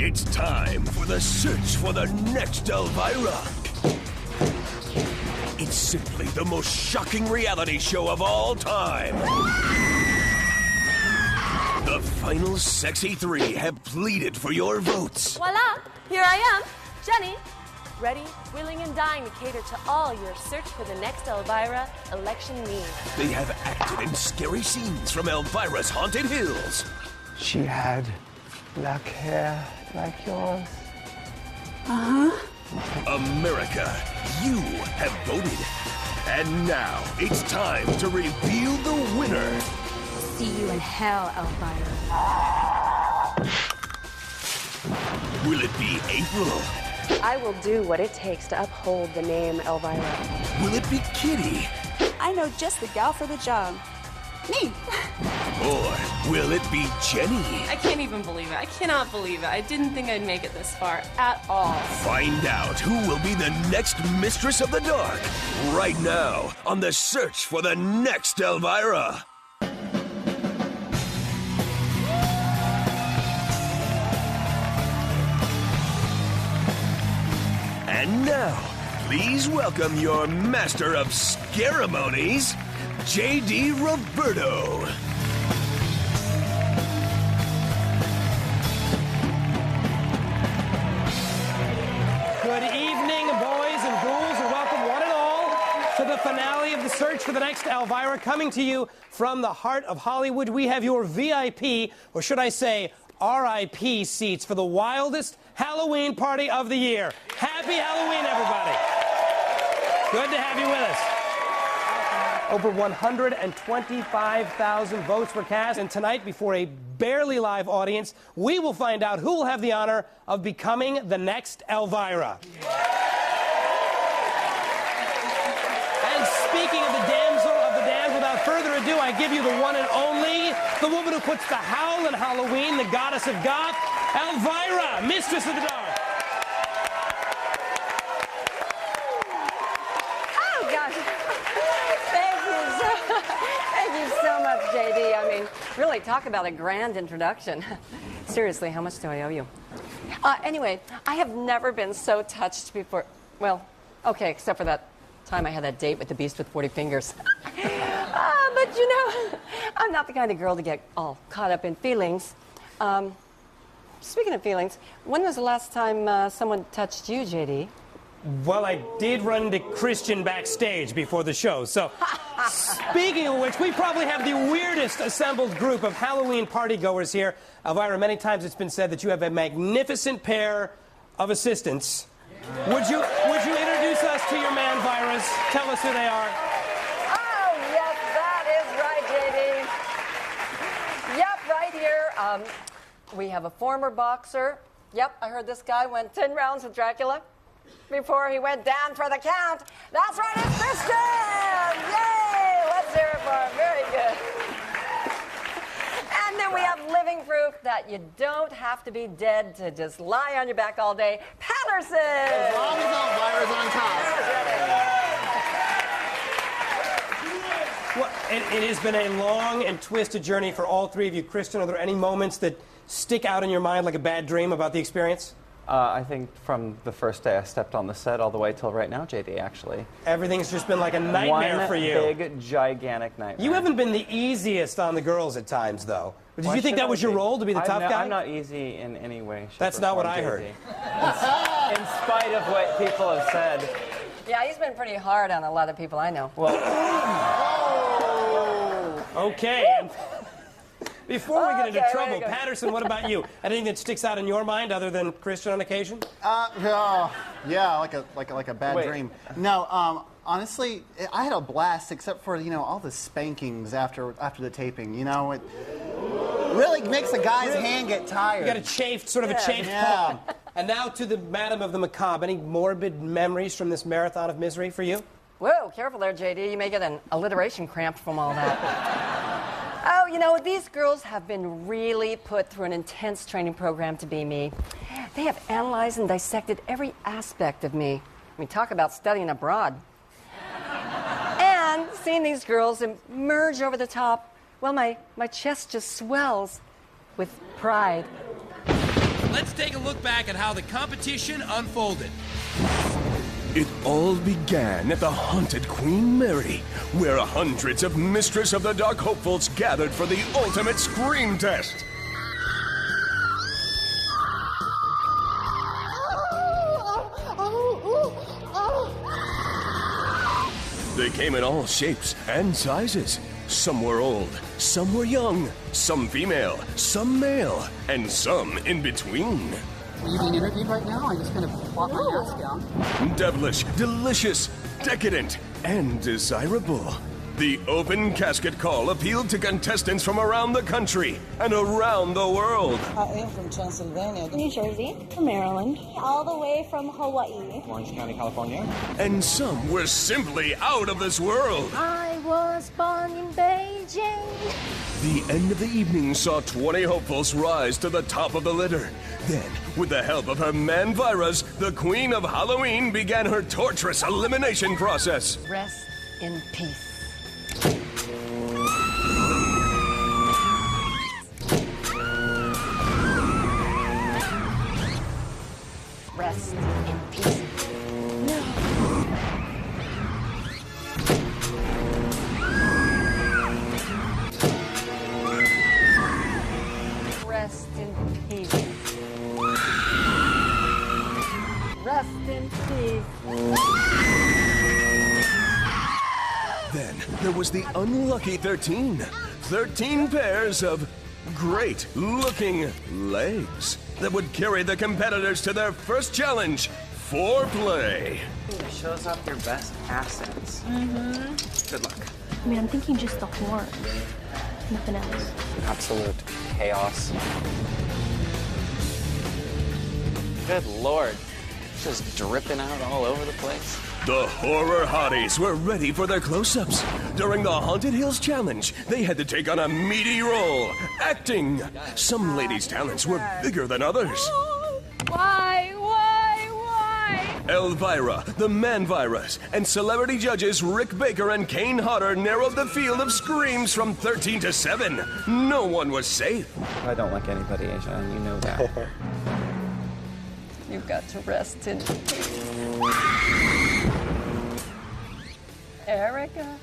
It's time for the search for the next Elvira. It's simply the most shocking reality show of all time. The final sexy three have pleaded for your votes. Voila! Here I am, Jenny. Ready, willing, and dying to cater to all your search for the next Elvira election needs. They have acted in scary scenes from Elvira's haunted hills. She had black hair like yours. America, you have voted. And now it's time to reveal the winner. See you in hell, Elvira. Will it be April? I will do what it takes to uphold the name Elvira. Will it be Kitty? I know just the gal for the job. Me. Or will it be Jenny? I can't even believe it. I cannot believe it. I didn't think I'd make it this far at all. Find out who will be the next Mistress of the Dark right now on the search for the next Elvira. And now, please welcome your master of scaremonies, J.D. Roberto. Good evening, boys and ghouls, and welcome one and all to the finale of the search for the next Elvira. Coming to you from the heart of Hollywood, we have your VIP, or should I say RIP seats for the wildest Halloween party of the year. Happy Halloween, everybody. Good to have you with us. Over 125,000 votes were cast, and tonight, before a barely live audience, we will find out who will have the honor of becoming the next Elvira. And speaking of the damsel of the damned, without further ado, I give you the one and only, the woman who puts the howl in Halloween, the goddess of goth, Elvira, Mistress of the Dark. Oh, gosh. Thank you so much, JD. I mean, really, talk about a grand introduction. Seriously, how much do I owe you? Anyway, I have never been so touched before. Well, okay, except for that time I had that date with the beast with 40 fingers. But, you know, I'm not the kind of girl to get all caught up in feelings. Speaking of feelings, when was the last time someone touched you, JD? Well, I did run into Christian backstage before the show, so speaking of which, we probably have the weirdest assembled group of Halloween partygoers here. Elvira, many times it's been said that you have a magnificent pair of assistants. Would you introduce us to your man-virus? Tell us who they are. Oh, yes, that is right, JD. Yep, right here. We have a former boxer. Yep, I heard this guy went 10 rounds with Dracula before he went down for the count. That's right, it's Christian! Yay! Let's hear it for him. Very good. And then we have living proof that you don't have to be dead to just lie on your back all day. Patterson! As long as Elvira's on top. Well, it has been a long and twisted journey for all three of you. Christian, are there any moments that stick out in your mind like a bad dream about the experience? I think from the first day I stepped on the set all the way till right now, JD, actually. Everything's just been like a nightmare for you. One big, gigantic nightmare. You haven't been the easiest on the girls at times, though. Did you think that was your role, to be the tough guy? I'm not easy in any way, shape, That's or not form, what I JD. heard. In spite of what people have said. Yeah, he's been pretty hard on a lot of people I know. Well, okay. And before we get into trouble, go. Patterson, what about you? Anything that sticks out in your mind other than Christian on occasion? Yeah, like a bad Wait. dream. No, honestly, I had a blast, except for all the spankings after the taping. It really makes a guy's hand get tired. You got a chafed, sort of a chafed palm. And now to the Madam of the Macabre. Any morbid memories from this marathon of misery for you? Whoa, careful there, JD. You may get an alliteration cramp from all that. Oh, these girls have been really put through an intense training program to be me. They have analyzed and dissected every aspect of me. I mean, talk about studying abroad. And seeing these girls emerge over the top, well, my chest just swells with pride. let's take a look back at how the competition unfolded. It all began at the haunted Queen Mary, where hundreds of Mistress of the Dark hopefuls gathered for the ultimate scream test. They came in all shapes and sizes. Some were old, some were young, some female, some male, and some in between. Are you being interviewed right now? I just kind of plop my mask down. Devilish, delicious, decadent, and desirable. The open casket call appealed to contestants from around the country and around the world. I am from Pennsylvania, New Jersey, Maryland, all the way from Hawaii, Orange County, California. And some were simply out of this world. I was born in Beijing. The end of the evening saw 20 hopefuls rise to the top of the litter. Then, with the help of her man-viras, the Queen of Halloween began her torturous elimination process. Rest in peace. Rest in peace. No. Rest in peace. Rest in peace. Then there was the unlucky 13. 13 pairs of great-looking legs that would carry the competitors to their first challenge, foreplay. It shows up your best assets. Good luck. I mean, I'm thinking just the horn, nothing else. Absolute chaos. Good Lord. Just dripping out all over the place. The horror hotties were ready for their close-ups. During the Haunted Hills Challenge, they had to take on a meaty role, acting. Some ladies' talents were bigger than others. Why? Elvira, the Man-Virus, and celebrity judges Rick Baker and Kane Hodder narrowed the field of screams from 13 to 7. No one was safe. I don't like anybody, Asia, and you know that. You've got to rest in peace. Erica?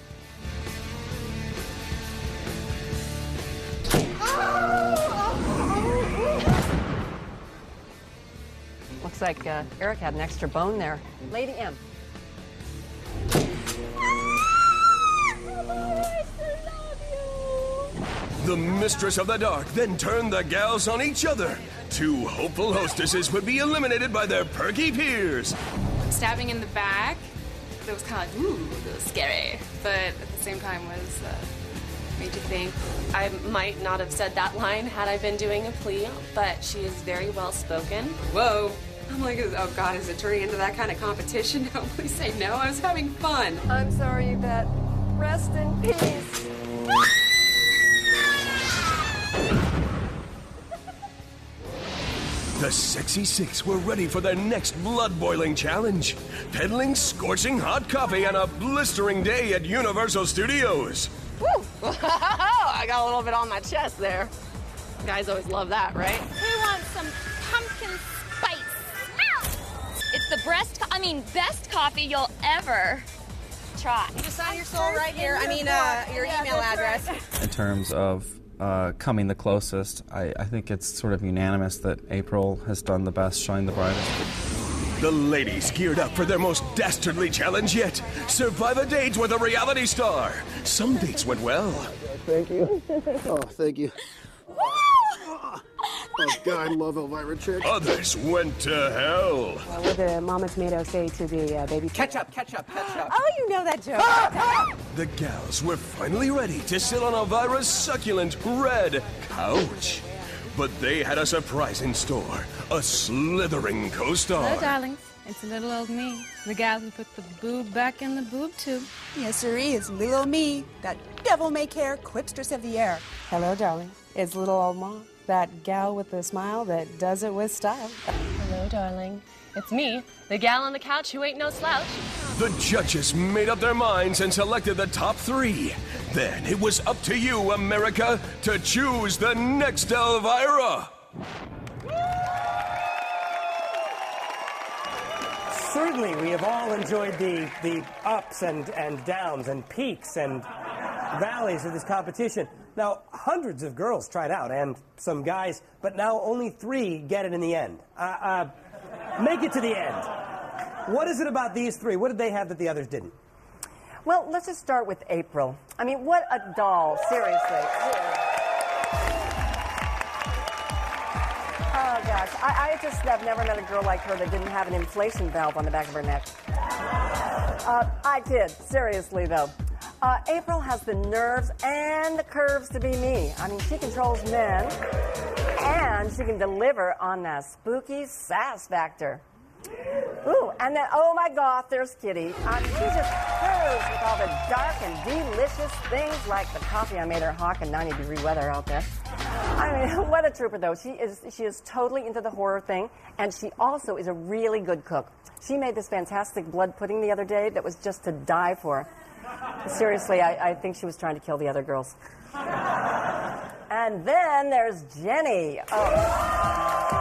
Looks like Eric had an extra bone there. Lady M. The Mistress of the Dark then turned the gals on each other. 2 hopeful hostesses would be eliminated by their perky peers. Stabbing in the back, it was kind of like, ooh, it was scary. But at the same time was made you think. I might not have said that line had I been doing a plea, but she is very well spoken. Whoa. I'm like, oh God, is it turning into that kind of competition? No, please say no. I was having fun. I'm sorry, Yvette. Rest in peace. The Sexy Six were ready for their next blood-boiling challenge, peddling scorching hot coffee on a blistering day at Universal Studios. Woo! I got a little bit on my chest there. Guys always love that, right? Who wants some pumpkin spice? It's the best coffee you'll ever try. Just sign your soul right here. I mean, your email address. In terms of coming the closest, I think it's sort of unanimous that April has done the best, showing the brightest. The ladies geared up for their most dastardly challenge yet. Survive a date with a reality star. Some dates went well. Thank you. Oh, thank you. Oh, God, I love Elvira chick. Others went to hell. What did Mama Tomato say to the baby? Ketchup. Oh, you know that joke. The gals were finally ready to sit on Elvira's succulent red couch. But they had a surprise in store. A slithering co-star. Hello, darlings. It's little old me, the gal who put the boob back in the boob tube. Yes, sirree, it's little old me, that devil-may-care quipstress of the air. Hello, darling. It's little old Ma, that gal with the smile that does it with style. Hello, darling. It's me, the gal on the couch who ain't no slouch. The judges made up their minds and selected the top 3. Then it was up to you, America, to choose the next Elvira. Certainly, we have all enjoyed the ups and downs and peaks and valleys of this competition. Now, hundreds of girls tried out, and some guys, but now only 3 get it in the end. Make it to the end. What is it about these 3? What did they have that the others didn't? Well, let's just start with April. I mean, what a doll, seriously. Oh, gosh. I just have never met a girl like her that didn't have an inflation valve on the back of her neck. I kid. Seriously, though. April has the nerves and the curves to be me. I mean, she controls men, and she can deliver on that spooky sass factor. Ooh, and then, oh my God, there's Kitty. I mean, she just proves with all the dark and delicious things like the coffee I made her hawk in 90-degree weather out there. I mean, what a trooper, though. She is totally into the horror thing, and she also is a really good cook. She made this fantastic blood pudding the other day that was just to die for. Seriously, I think she was trying to kill the other girls. And then there's Jenny. Oh.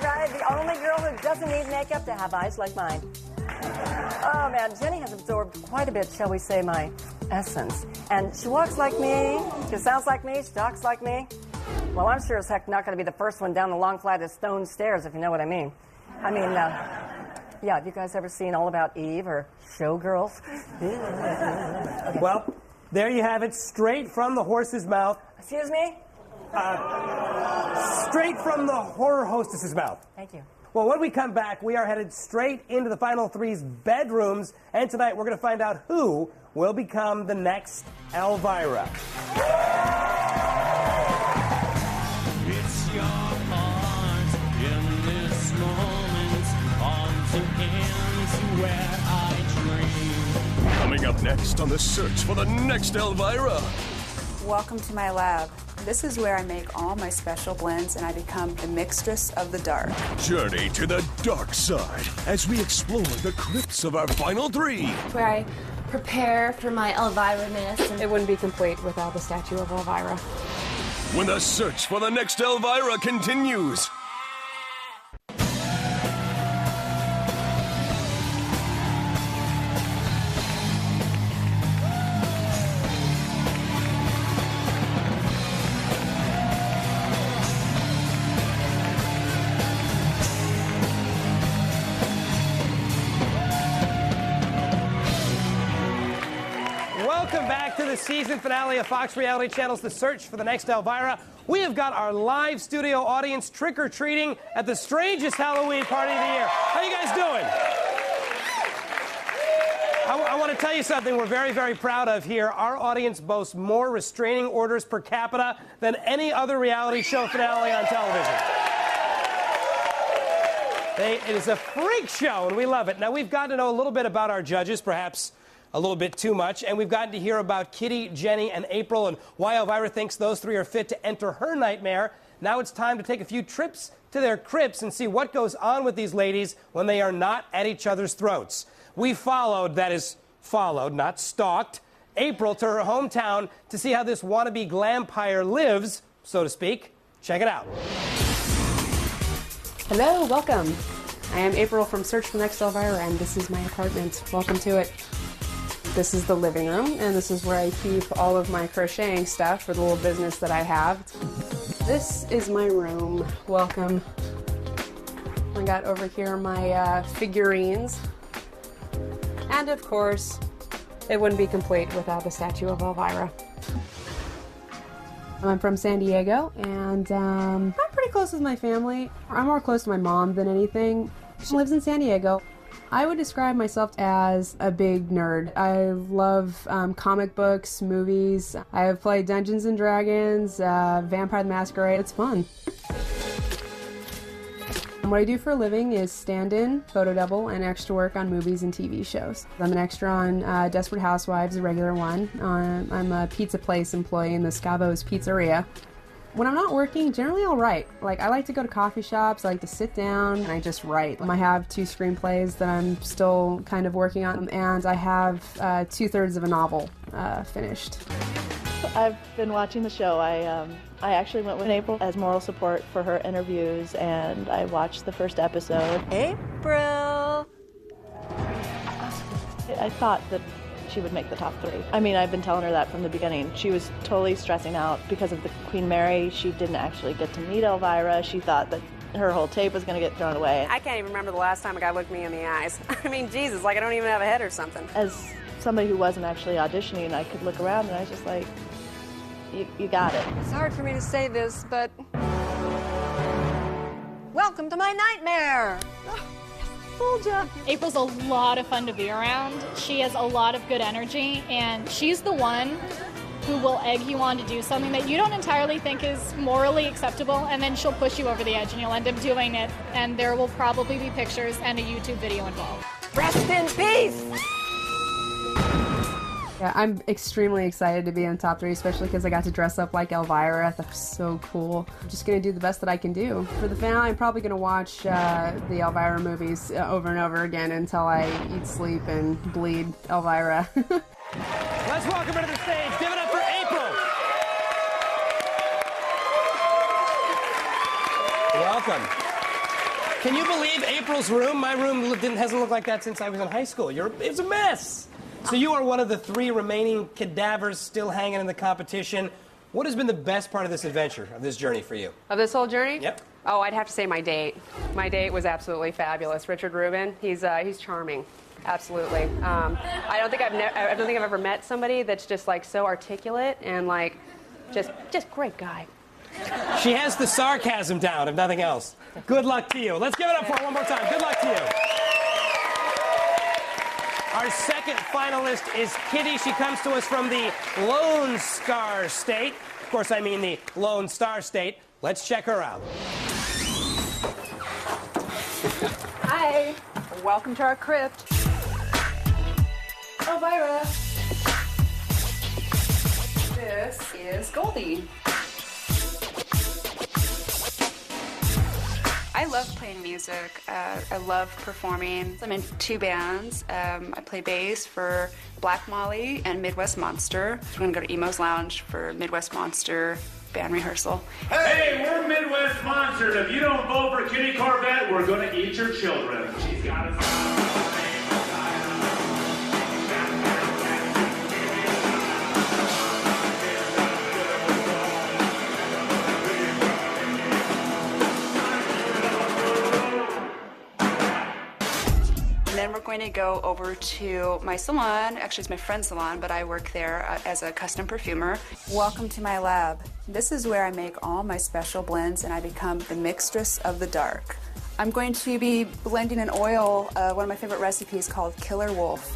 Right, the only girl who doesn't need makeup to have eyes like mine. Oh, man, Jenny has absorbed quite a bit, shall we say, my essence. And she walks like me, she sounds like me, she talks like me. Well, I'm sure as heck not going to be the first one down the long flight of stone stairs, if you know what I mean. I mean, yeah, have you guys ever seen All About Eve or Showgirls? Okay. Well, there you have it, straight from the horse's mouth. Excuse me? Straight from the horror hostess's mouth. Thank you. Well, when we come back, we are headed straight into the Final Three's bedrooms, and tonight we're going to find out who will become the next Elvira. It's your heart in this moment, on to ends where I dream. Coming up next on the search for the next Elvira. Welcome to my lab. This is where I make all my special blends and I become the mixtress of the dark. Journey to the dark side as we explore the crypts of our final 3. Where I prepare for my Elvira-ness. It wouldn't be complete without the statue of Elvira. When the search for the next Elvira continues. Welcome back to the season finale of Fox Reality Channel's The Search for the Next Elvira. We have got our live studio audience trick-or-treating at the strangest Halloween party of the year. How you guys doing? I want to tell you something we're very, very proud of here. Our audience boasts more restraining orders per capita than any other reality show finale on television. It is a freak show, and we love it. Now, we've gotten to know a little bit about our judges, perhaps a little bit too much, and we've gotten to hear about Kitty, Jenny, and April, and why Elvira thinks those 3 are fit to enter her nightmare. Now it's time to take a few trips to their crypts and see what goes on with these ladies when they are not at each other's throats. We followed, that is, followed, not stalked, April to her hometown to see how this wannabe glampire lives, so to speak. Check it out. Hello, welcome. I am April from Search for the Next Elvira, and this is my apartment. Welcome to it. This is the living room, and this is where I keep all of my crocheting stuff for the little business that I have. This is my room. Welcome. I got over here my figurines. And of course, it wouldn't be complete without the statue of Elvira. I'm from San Diego, and I'm pretty close with my family. I'm more close to my mom than anything. She lives in San Diego. I would describe myself as a big nerd. I love comic books, movies. I have played Dungeons & Dragons, Vampire the Masquerade. It's fun. What I do for a living is stand-in, photo double, and extra work on movies and TV shows. I'm an extra on Desperate Housewives, a regular one. I'm a pizza place employee in the Scavo's Pizzeria. When I'm not working, generally I'll write. Like, I like to go to coffee shops, I like to sit down, and I just write. I have 2 screenplays that I'm still kind of working on, and I have 2/3 of a novel finished. I've been watching the show. I actually went with April as moral support for her interviews, and I watched the first episode. April! I thought that she would make the top 3. I mean, I've been telling her that from the beginning. She was totally stressing out because of the Queen Mary. She didn't actually get to meet Elvira. She thought that her whole tape was going to get thrown away. I can't even remember the last time a guy looked me in the eyes. I mean, Jesus, like I don't even have a head or something. As somebody who wasn't actually auditioning, I could look around and I was just like, you got it. It's hard for me to say this, but welcome to my nightmare. April's a lot of fun to be around. She has a lot of good energy, and she's the one who will egg you on to do something that you don't entirely think is morally acceptable, and then she'll push you over the edge and you'll end up doing it, and there will probably be pictures and a YouTube video involved. Rest in peace! Yeah, I'm extremely excited to be in top 3, especially because I got to dress up like Elvira. That was so cool. I'm just going to do the best that I can do. For the finale, I'm probably going to watch the Elvira movies over and over again until I eat, sleep, and bleed Elvira. Let's welcome her to the stage. Give it up for April. Welcome. Can you believe April's room? My room hasn't looked like that since I was in high school. It's a mess. So you are one of the 3 remaining cadavers still hanging in the competition. What has been the best part of this adventure, of this journey for you? Of this whole journey? Yep. Oh, I'd have to say my date. My date was absolutely fabulous. Richard Rubin, he's charming. Absolutely. I don't think I've ever met somebody that's just like so articulate and like just great guy. She has the sarcasm down, if nothing else. Good luck to you. Let's give it up for her one more time. Good luck to you. Our second finalist is Kitty. She comes to us from the Lone Star State. Of course, I mean the Lone Star State. Let's check her out. Hi. Welcome to our crypt. Elvira. This is Goldie. I love playing music. I love performing. I'm in 2 bands. I play bass for Black Molly and Midwest Monster. I'm going to go to Emo's Lounge for Midwest Monster band rehearsal. Hey, we're Midwest Monsters. If you don't vote for Kitty Corvette, we're going to eat your children. She's got us. And then we're going to go over to my salon. Actually, it's my friend's salon, but I work there as a custom perfumer. Welcome to my lab. This is where I make all my special blends, and I become the mixtress of the dark. I'm going to be blending an oil, one of my favorite recipes called Killer Wolf.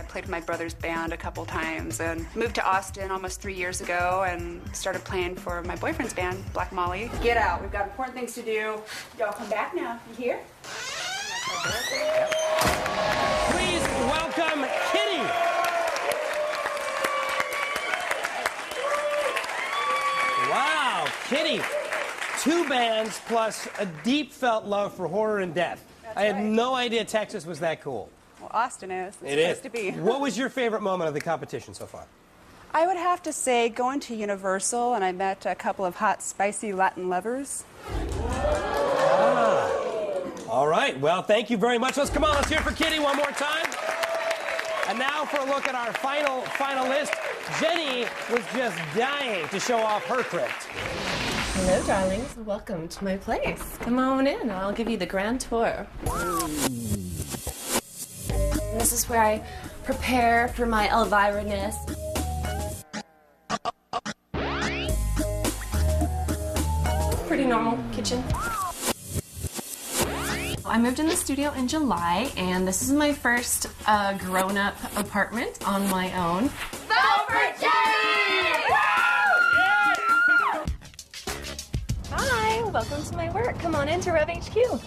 Played with my brother's band a couple times and moved to Austin almost 3 years ago and started playing for my boyfriend's band, Black Molly. Get out. We've got important things to do. Y'all come back now. You hear? Please welcome Kitty. Wow, Kitty. 2 bands plus a deep felt love for horror and death. I had no idea Texas was that cool. Well, Austin is. It's It is. supposed to be. What was your favorite moment of the competition so far? I would have to say going to Universal, and I met a couple of hot, spicy Latin lovers. Ah. All right. Well, thank you very much. Let's hear it for Kitty one more time. And now for a look at our final finalist. Jenny was just dying to show off her crypt. Hello, darlings. Welcome to my place. Come on in, and I'll give you the grand tour. This is where I prepare for my Elvira-ness. Pretty normal kitchen. I moved in the studio in July, and this is my first grown-up apartment on my own. Vote for Jenny! Hi, welcome to my work. Come on into Rev HQ.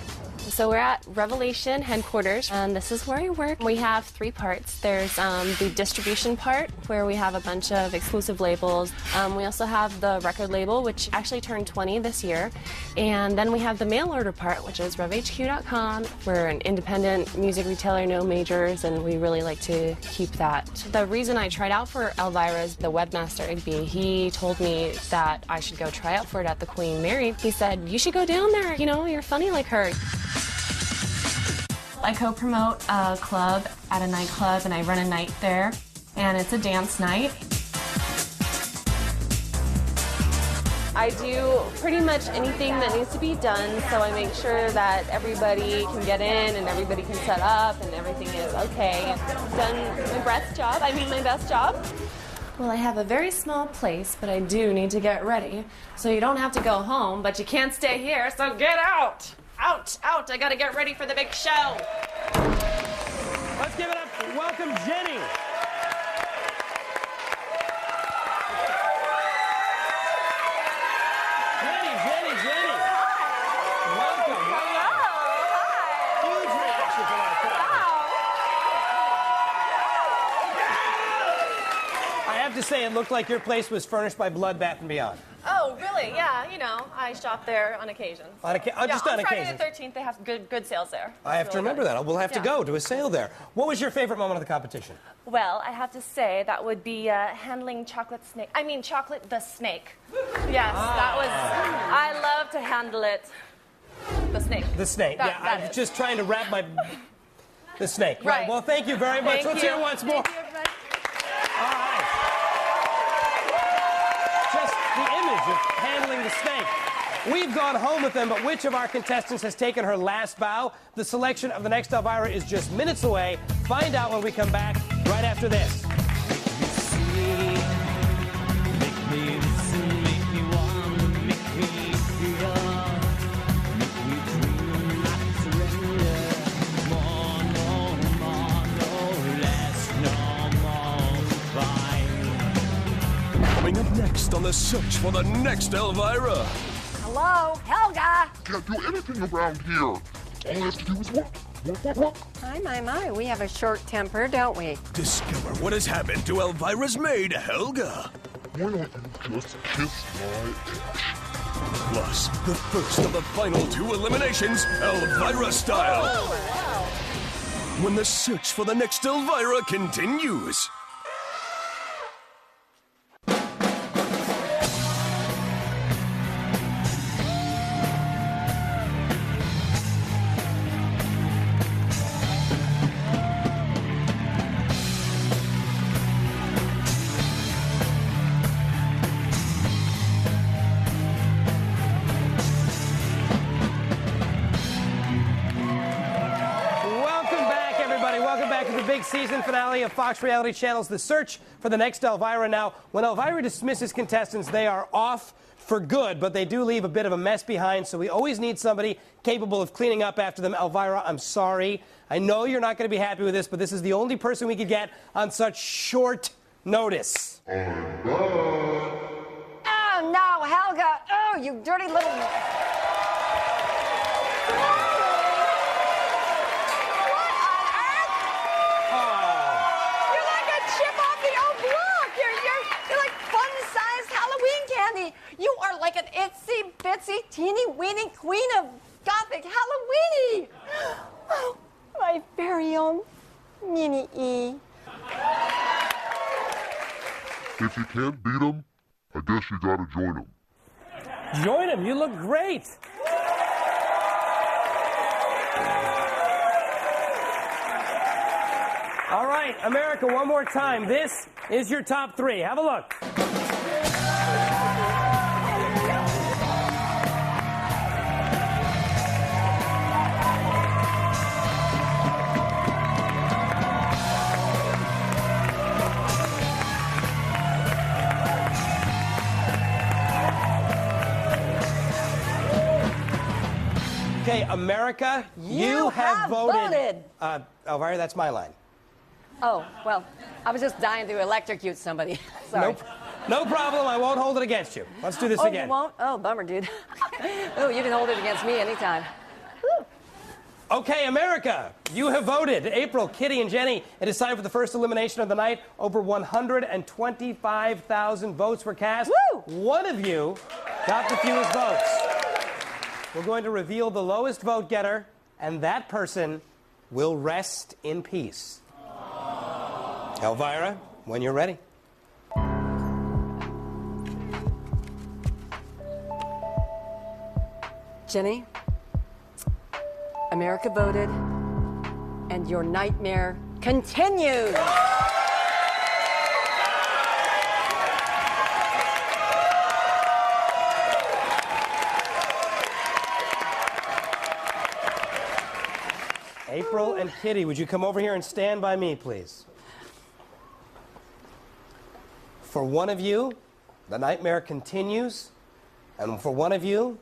So we're at Revelation headquarters, and this is where I work. We have 3 parts. There's the distribution part, where we have a bunch of exclusive labels. We also have the record label, which actually turned 20 this year. And then we have the mail order part, which is revhq.com. We're an independent music retailer, no majors, and we really like to keep that. The reason I tried out for Elvira is the webmaster, Igby. He told me that I should go try out for it at the Queen Mary. He said, you should go down there, you know, you're funny like her. I co-promote a club at a nightclub, and I run a night there, and it's a dance night. I do pretty much anything that needs to be done, so I make sure that everybody can get in and everybody can set up and everything is okay. I've done my best job. Well, I have a very small place, but I do need to get ready. So you don't have to go home, but you can't stay here, so get out! Out, out, I gotta get ready for the big show. Let's give it up. Welcome, Jenny. Jenny. Welcome. Huge reaction from our crowd. I have to say, it looked like your place was furnished by Blood, Bath & Beyond. Oh, really? Yeah, you know, I shop there on occasion. Just on occasion. On Friday the 13th, they have good sales there. I have to remember that. We'll have to go to a sale there. What was your favorite moment of the competition? Well, I have to say that would be handling chocolate the snake. Yes, that was, I love to handle it. The snake. The snake, I was just trying to wrap the snake. Right. Well, thank you very much. Let's hear it once more. Thank you, everybody. All right. Just the image of handling the snake. We've gone home with them, but which of our contestants has taken her last bow? The selection of the next Elvira is just minutes away. Find out when we come back right after this. Coming up next on the search for the next Elvira. Hello, Helga. Can't do anything around here. All I have to do is what? My. We have a short temper, don't we? Discover what has happened to Elvira's maid, Helga. Why don't you just kiss my ass? Plus, the first of the final 2 eliminations, Elvira style. Oh, wow. When the search for the next Elvira continues. Season finale of Fox Reality Channel's The Search for the Next Elvira. Now, when Elvira dismisses contestants, they are off for good, but they do leave a bit of a mess behind, so we always need somebody capable of cleaning up after them. Elvira, I'm sorry. I know you're not going to be happy with this, but this is the only person we could get on such short notice. Oh, no, Helga. Oh, you dirty little... You are like an itsy bitsy teeny weeny queen of gothic Halloweeny. Oh, my very own Minnie E. If you can't beat them, I guess you gotta join them. Join them. You look great. All right, America, one more time. This is your top 3. Have a look. Okay, America, you have voted. Elvira, that's my line. Oh, well, I was just dying to electrocute somebody. Sorry. Nope. No problem. I won't hold it against you. Let's do this again. Oh, you won't? Oh, bummer, dude. Oh, you can hold it against me anytime. Whew. Okay, America, you have voted. April, Kitty, and Jenny, it is time for the first elimination of the night. Over 125,000 votes were cast. Woo! One of you got the fewest votes. We're going to reveal the lowest vote getter, and that person will rest in peace. Elvira, when you're ready. Jenny, America voted, and your nightmare continues. April and Kitty, would you come over here and stand by me, please? For one of you, the nightmare continues, and for one of you,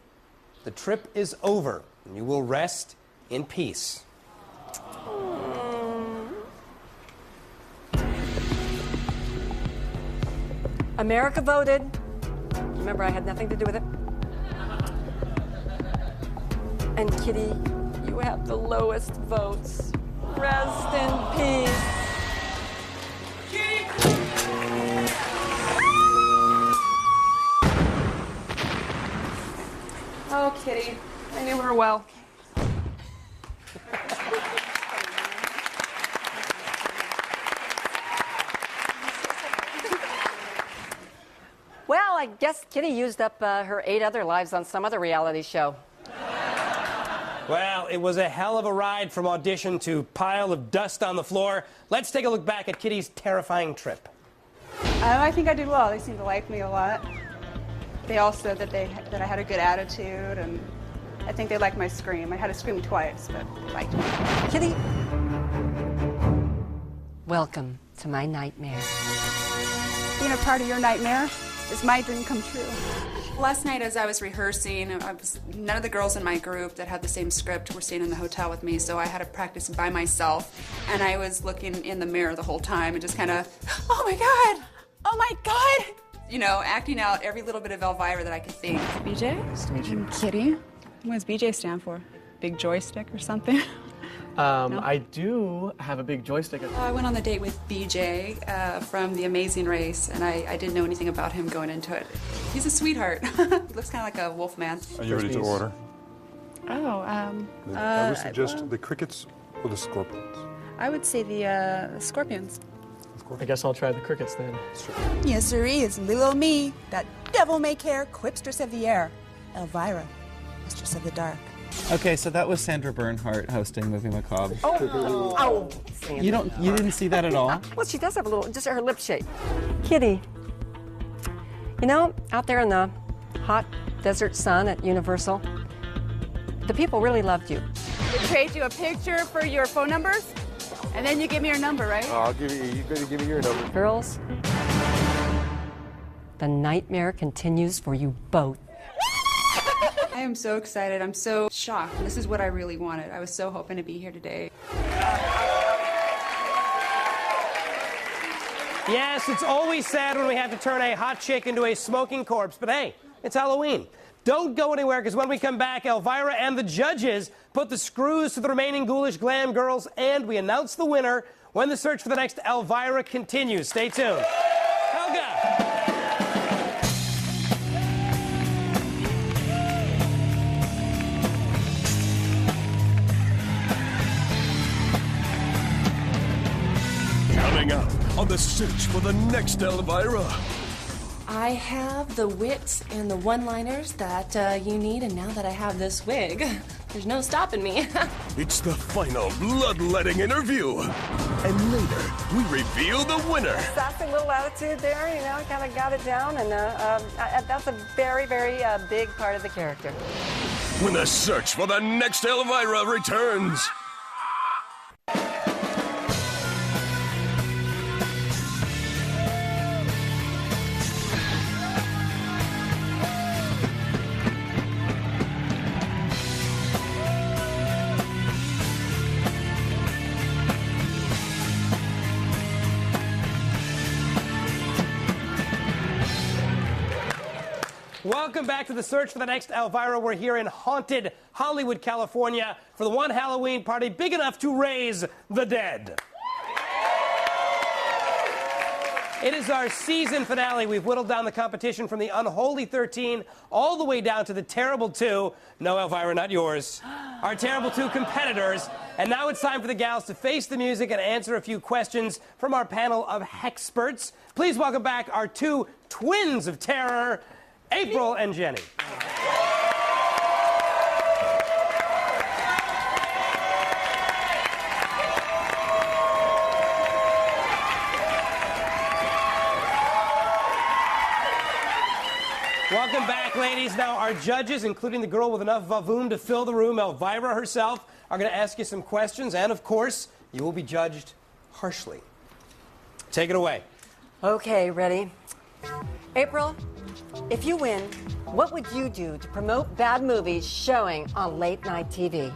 the trip is over, and you will rest in peace. America voted. Remember, I had nothing to do with it. And Kitty, you have the lowest votes. Rest in peace. Oh, Kitty, I knew her well. Well, I guess Kitty used up her 8 other lives on some other reality show. Well, it was a hell of a ride from audition to pile of dust on the floor. Let's take a look back at Kitty's terrifying trip. I think I did well. They seemed to like me a lot. They all said that I had a good attitude, and I think they liked my scream. I had to scream twice, but they liked me. Kitty, welcome to my nightmare. Being a part of your nightmare is my dream come true. Last night as I was rehearsing, none of the girls in my group that had the same script were staying in the hotel with me, so I had to practice by myself. And I was looking in the mirror the whole time and just kind of, oh my God, oh my God. You know, acting out every little bit of Elvira that I could think. BJ? Nice to meet you. Kitty? What does BJ stand for? Big joystick or something? No? I do have a big joystick. I went on the date with BJ from The Amazing Race, and I didn't know anything about him going into it. He's a sweetheart. He looks kind of like a wolf man. Are you ready to order? Oh, I would suggest the crickets or the scorpions. I would say the scorpions. I guess I'll try the crickets then. Yes, sirree, it's little old me, that devil-may-care quipstress of the air, Elvira, mistress of the dark. Okay, so that was Sandra Bernhardt hosting Movie Macabre. Oh, Sandra. You didn't see that at all? Well, she does have a little, just her lip shape. Kitty, you know, out there in the hot desert sun at Universal, the people really loved you. They trade you a picture for your phone numbers, and then you give me your number, right? I'll give you better give me your number. Girls, the nightmare continues for you both. I am so excited. I'm so shocked. This is what I really wanted. I was so hoping to be here today. Yes, it's always sad when we have to turn a hot chick into a smoking corpse, but hey, it's Halloween. Don't go anywhere, because when we come back, Elvira and the judges put the screws to the remaining ghoulish glam girls, and we announce the winner when the search for the next Elvira continues. Stay tuned. Helga! Coming up on the search for the next Elvira. I have the wit and the one-liners that you need, and now that I have this wig, there's no stopping me. It's the final bloodletting interview. And later, we reveal the winner. Sassy little attitude there, you know, kind of got it down, and that's a very, very big part of the character. When the search for the next Elvira returns. Welcome back to the search for the next Elvira. We're here in haunted Hollywood, California for the one Halloween party big enough to raise the dead. It is our season finale. We've whittled down the competition from the unholy 13 all the way down to the terrible 2. No, Elvira, not yours. Our terrible 2 competitors. And now it's time for the gals to face the music and answer a few questions from our panel of hexperts. Please welcome back our 2 twins of terror, April and Jenny. Welcome back, ladies. Now, our judges, including the girl with enough vavoom to fill the room, Elvira herself, are going to ask you some questions, and of course, you will be judged harshly. Take it away. Okay, ready? April, if you win, what would you do to promote bad movies showing on late-night TV?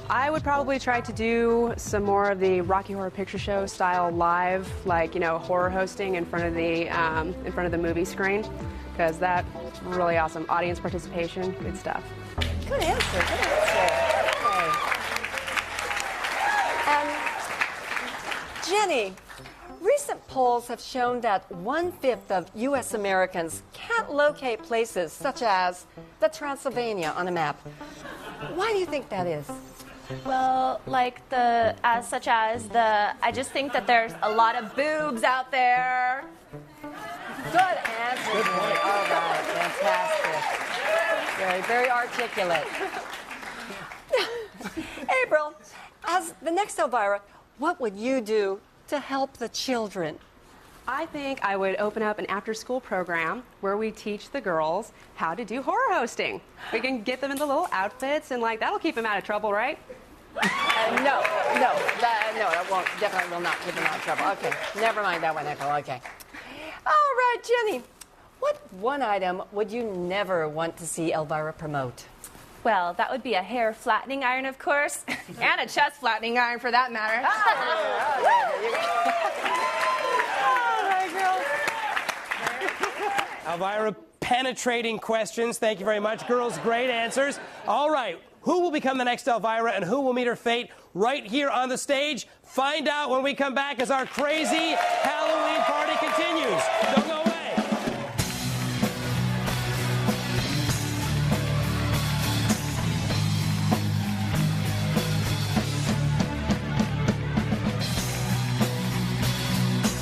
I would probably try to do some more of the Rocky Horror Picture Show style live, like, you know, horror hosting in front of the movie screen, because that's really awesome. Audience participation, good stuff. Good answer, good answer. Okay. Jenny, recent polls have shown that 1/5 of U.S. Americans can't locate places such as the Transylvania on a map. Why do you think that is? Well, like I just think that there's a lot of boobs out there. Good answer. Good point. All right, fantastic. Very, very articulate. April, as the next Elvira, what would you do to help the children? I think I would open up an after-school program where we teach the girls how to do horror hosting. We can get them in the little outfits, and that'll keep them out of trouble, right? No, that won't, definitely will not keep them out of trouble. Okay, never mind that one, April. Okay. All right, Jenny, what one item would you never want to see Elvira promote? Well, that would be a hair flattening iron, of course, and a chest flattening iron for that matter. Elvira, penetrating questions. Thank you very much. Girls, great answers. All right, who will become the next Elvira and who will meet her fate right here on the stage? Find out when we come back as our crazy Halloween party continues. Don't go away.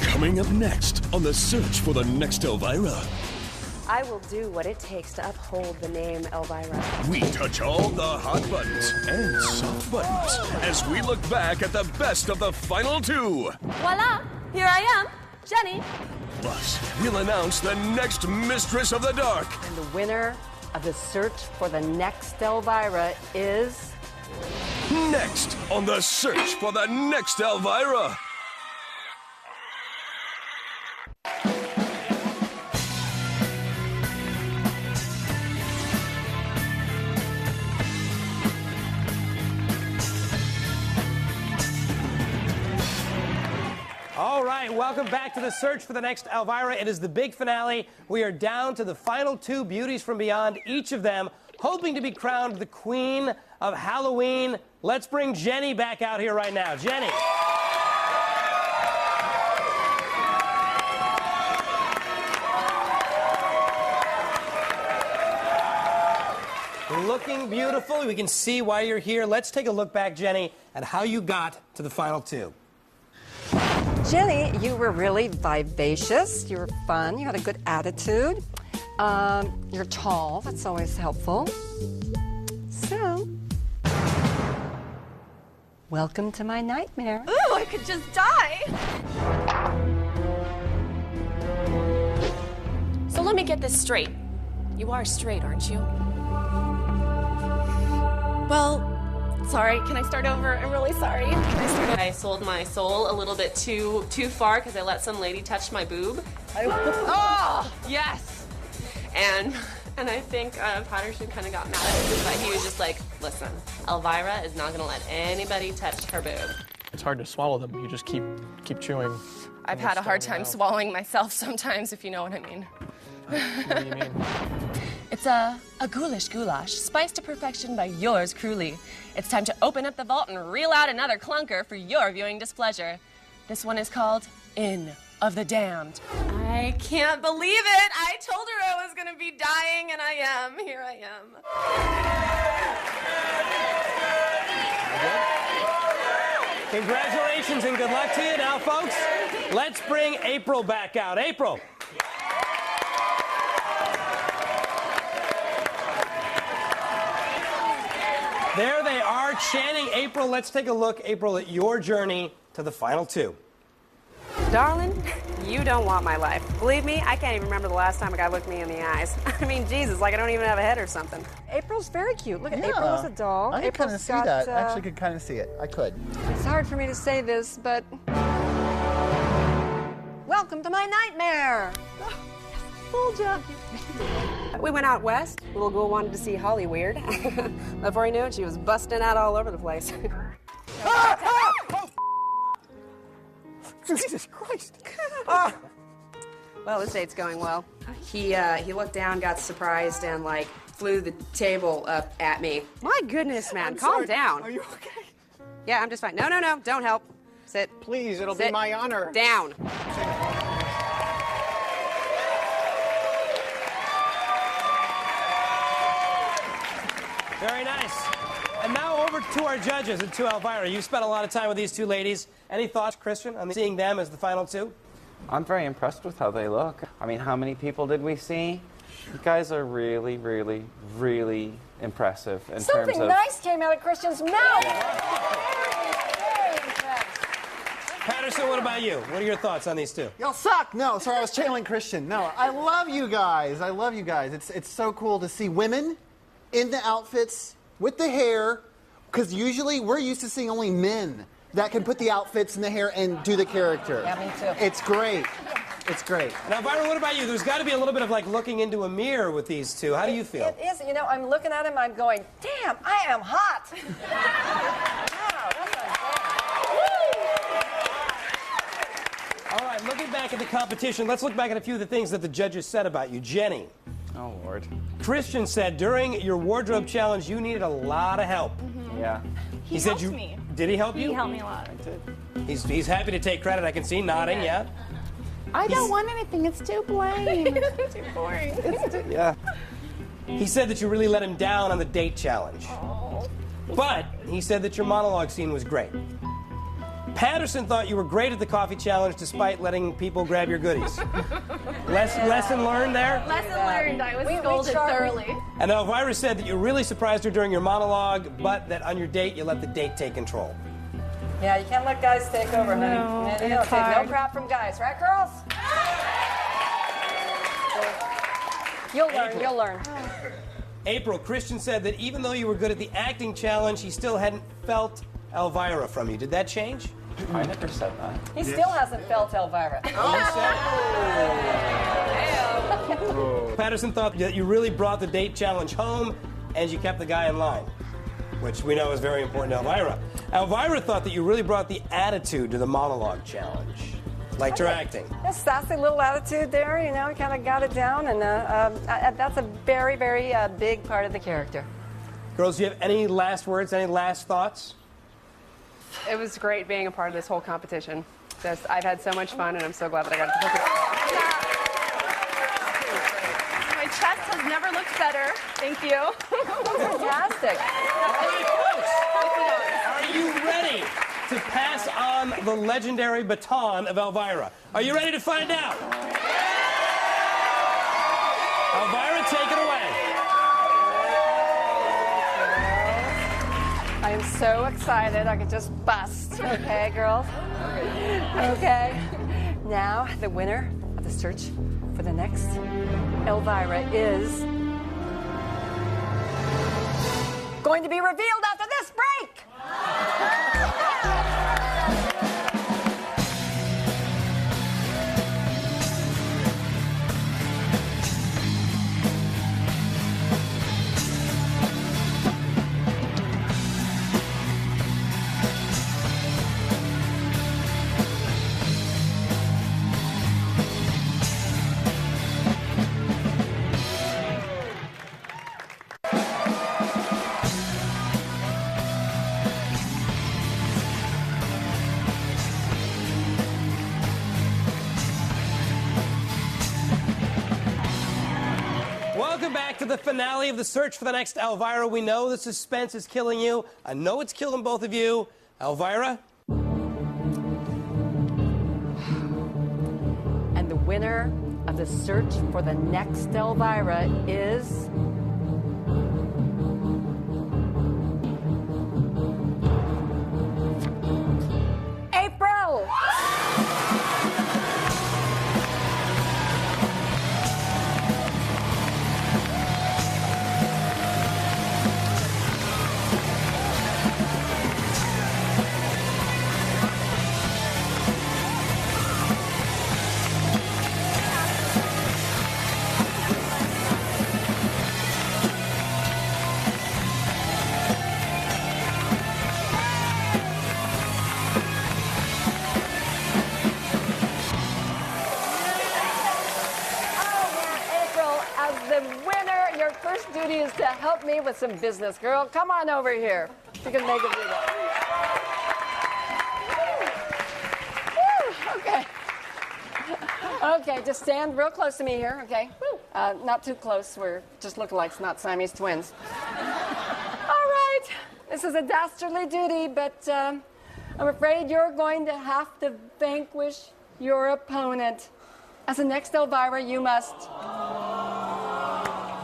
Coming up next on the search for the next Elvira. I will do what it takes to uphold the name Elvira. We touch all the hot buttons and soft buttons as we look back at the best of the final 2. Voila! Here I am, Jenny. Plus, we'll announce the next Mistress of the Dark. And the winner of the search for the next Elvira is... Next on the search for the next Elvira. All right, welcome back to the search for the next Elvira. It is the big finale. We are down to the final 2 beauties from beyond, each of them hoping to be crowned the queen of Halloween. Let's bring Jenny back out here right now. Jenny. Looking beautiful. We can see why you're here. Let's take a look back, Jenny, at how you got to the final 2. Jenny, you were really vivacious. You were fun. You had a good attitude. You're tall. That's always helpful. So, welcome to my nightmare. Ooh, I could just die. So let me get this straight. You are straight, aren't you? Well, sorry, can I start over? I'm really sorry. I sold my soul a little bit too far because I let some lady touch my boob. Oh, yes. And I think Patterson kind of got mad at me, but he was just like, listen, Elvira is not going to let anybody touch her boob. It's hard to swallow them. You just keep chewing. I've had a hard time swallowing myself sometimes, if you know what I mean. What do you mean? It's a ghoulish goulash, spiced to perfection by yours truly. It's time to open up the vault and reel out another clunker for your viewing displeasure. This one is called Inn of the Damned. I can't believe it. I told her I was going to be dying, and I am. Here I am. Congratulations and good luck to you. Now, folks, let's bring April back out. April. There they are, chanting April. Let's take a look, April, at your journey to the final two. Darling, you don't want my life. Believe me, I can't even remember the last time a guy looked me in the eyes. I mean, Jesus, like I don't even have a head or something. April's very cute. Look at April as a doll. I could kind of see that. I actually could kind of see it. I could. It's hard for me to say this, but welcome to my nightmare. Fooled ya. We went out west. Little girl wanted to see Hollyweird. Before he knew it, she was busting out all over the place. Jesus Christ. Well, this date's going well. He looked down, got surprised, and like flew the table up at me. My goodness, man, calm down. Are you okay? Yeah, I'm just fine. No, don't help. Sit. Please, it'll be Sit. my honor. Down. Very nice. And now over to our judges and to Elvira. You spent a lot of time with these two ladies. Any thoughts, Christian, on seeing them as the final two? I'm very impressed with how they look. I mean, how many people did we see? You guys are really, really, really impressive in Something terms of... nice came out of Christian's mouth. Very impressed. Patterson, what about you? What are your thoughts on these two? Y'all suck. No, sorry, I was channeling Christian. No, I love you guys. I love you guys. It's so cool to see women in the outfits with the hair, because usually we're used to seeing only men that can put the outfits in the hair and do the character. Yeah, me too. It's great. It's great. Now, Elvira, what about you? There's got to be a little bit of like looking into a mirror with these two. How do you feel? It is. You know, I'm looking at him, I'm going, damn, I am hot. Wow, that's unfair. All right, looking back at the competition, let's look back at a few of the things that the judges said about you. Jenny. Oh, Lord. Christian said during your wardrobe challenge, you needed a lot of help. Yeah. He said helped you me. Did he help you? He helped me a lot. He's happy to take credit. I can see nodding. Yeah. I don't want anything. It's too plain. It's too boring. Yeah. He said that you really let him down on the date challenge. Oh. But he said that your monologue scene was great. Patterson thought you were great at the coffee challenge despite letting people grab your goodies. Lesson learned there? Lesson learned. I was scolded thoroughly. And Elvira said that you really surprised her during your monologue, but that on your date, you let the date take control. Yeah, you can't let guys take over, honey. No, You don't it's take no hard. crap from guys, right, girls? You'll learn. April, Christian said that even though you were good at the acting challenge, he still hadn't felt Elvira from you. Did that change? I never said that. He still hasn't felt Elvira. Patterson thought that you really brought the date challenge home and you kept the guy in line, which we know is very important to Elvira. Elvira thought that you really brought the attitude to the monologue challenge, like her acting. A sassy little attitude there, you know, kind of got it down, and that's a very, very big part of the character. Girls, do you have any last words, any last thoughts? It was great being a part of this whole competition. I've had so much fun, and I'm so glad that I got to participate. My chest has never looked better. Thank you. Fantastic. All right, folks, are you ready to pass on the legendary baton of Elvira? Are you ready to find out? Elvira, take it away. I am so excited I could just bust. Okay, girls? Okay. Now, the winner of the search for the next Elvira is going to be revealed after this break. the finale of the search for the next Elvira. We know the suspense is killing you. I know it's killing both of you. Elvira? And the winner of the search for the next Elvira is... April! As the winner, your first duty is to help me with some business, girl. Come on over here. You can make it do that. Woo, okay. Okay, just stand real close to me here, okay? Not too close. We're just lookalikes, not Siamese twins. All right. This is a dastardly duty, but I'm afraid you're going to have to vanquish your opponent. As the next Elvira, you must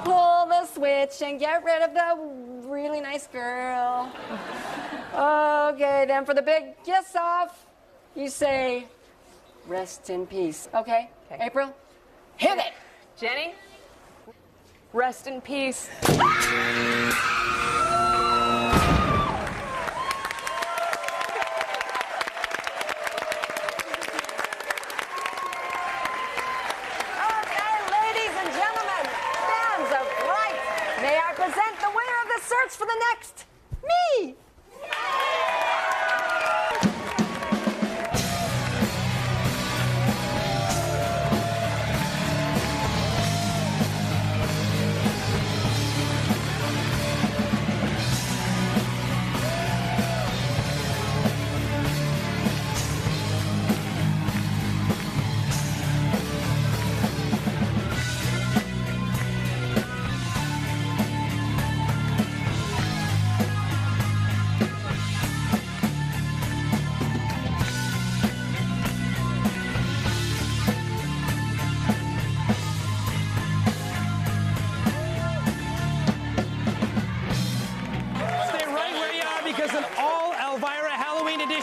pull the switch and get rid of the really nice girl. Okay, then for the big kiss off, you say, rest in peace. Okay? April? Hit it! Jenny? Rest in peace. May I present the winner of the search for the next me?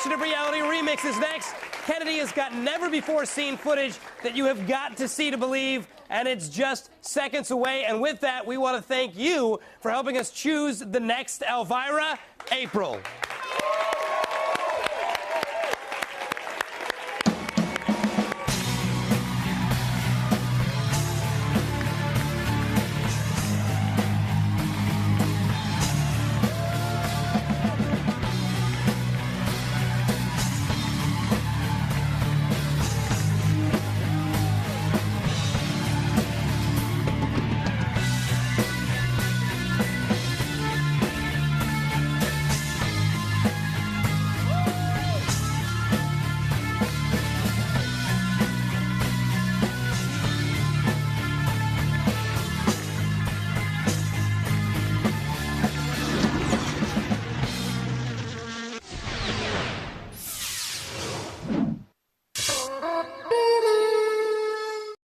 Of Reality Remix is next. Kennedy has got never-before-seen footage that you have got to see to believe, and it's just seconds away. And with that, we want to thank you for helping us choose the next Elvira, April.